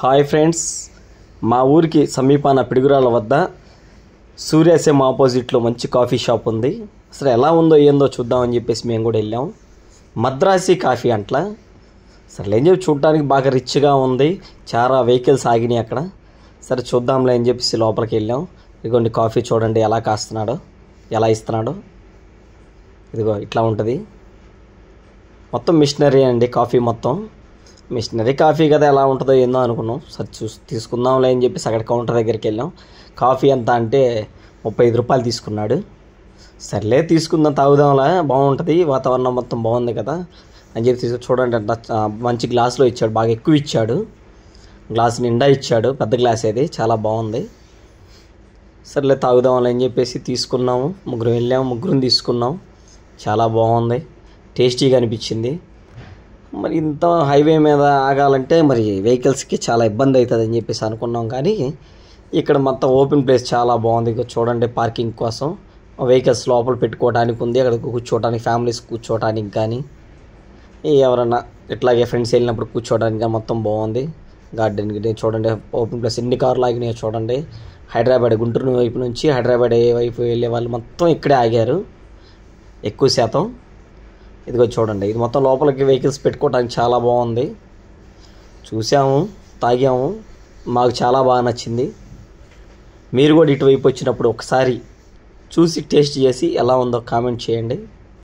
Hi friends, మా ఊరికి సమీపాన పిడుగురాళ్ళ వద్ద సూర్యాసెం ఆపోజిట్లో మంచి కాఫీ షాప్ ఉంది. అసలు ఎలా ఉందో ఏందో చూద్దామని చెప్పేసి మేము కూడా వెళ్ళాం. మద్రాసీ కాఫీ అంట్లా. సరే ఏం చెప్పి చూడటానికి బాగా రిచ్గా ఉంది, చాలా వెహికల్స్ ఆగినాయి అక్కడ. సరే చూద్దాంలే అని చెప్పేసి లోపలికి వెళ్ళాం. ఇదిగోండి కాఫీ చూడండి ఎలా కాస్తున్నాడో, ఎలా ఇస్తున్నాడో. ఇదిగో ఇట్లా ఉంటుంది. మొత్తం మిషనరీ అండి, కాఫీ మొత్తం మిషనరీ కాఫీ కదా, ఎలా ఉంటుందో ఏందో అనుకున్నాం. సరే తీసుకుందాంలే అని చెప్పేసి అక్కడ కౌంటర్ దగ్గరికి వెళ్ళాం. కాఫీ ఎంత అంటే 35 రూపాయలు తీసుకున్నాడు. సర్లే తీసుకుందాం, తాగుదాంలా, బాగుంటుంది, వాతావరణం మొత్తం బాగుంది కదా అని చెప్పి చూడండి అంట. మంచి గ్లాసులో ఇచ్చాడు, బాగా ఎక్కువ ఇచ్చాడు, గ్లాస్ నిండా ఇచ్చాడు, పెద్ద గ్లాస్ అది, చాలా బాగుంది. సర్లే తాగుదాంలే అని చెప్పేసి తీసుకున్నాము. ముగ్గురం తీసుకున్నాం. చాలా బాగుంది, టేస్టీగా అనిపించింది. మరి ఇంత హైవే మీద ఆగాలంటే మరి వెహికల్స్కి చాలా ఇబ్బంది అవుతుంది అని చెప్పేసి అనుకున్నాం. కానీ ఇక్కడ మొత్తం ఓపెన్ ప్లేస్ చాలా బాగుంది. ఇక్కడ చూడండి, పార్కింగ్ కోసం వెహికల్స్ లోపల పెట్టుకోవడానికి ఉంది, అక్కడ కూర్చోవడానికి, ఫ్యామిలీస్ కూర్చోవడానికి కానీ, ఎవరన్నా ఇట్లాగే ఫ్రెండ్స్ వెళ్ళినప్పుడు కూర్చోవడానికి మొత్తం బాగుంది. గార్డెన్ చూడండి, ఓపెన్ ప్లేస్, ఎన్ని కార్లు ఆగినాయో చూడండి. హైదరాబాద్, గుంటూరు వైపు నుంచి హైదరాబాద్ వైపు వెళ్ళే వాళ్ళు మొత్తం ఇక్కడే ఆగారు ఎక్కువ శాతం. ఇదిగో చూడండి, ఇది మొత్తం లోపలికి వెహికల్స్ పెట్టుకోవడానికి చాలా బాగుంది. చూసాము, తాగాము, మాకు చాలా బాగా నచ్చింది. మీరు కూడా ఇటువైపు వచ్చినప్పుడు ఒకసారి చూసి టేస్ట్ చేసి ఎలా ఉందో కామెంట్ చేయండి.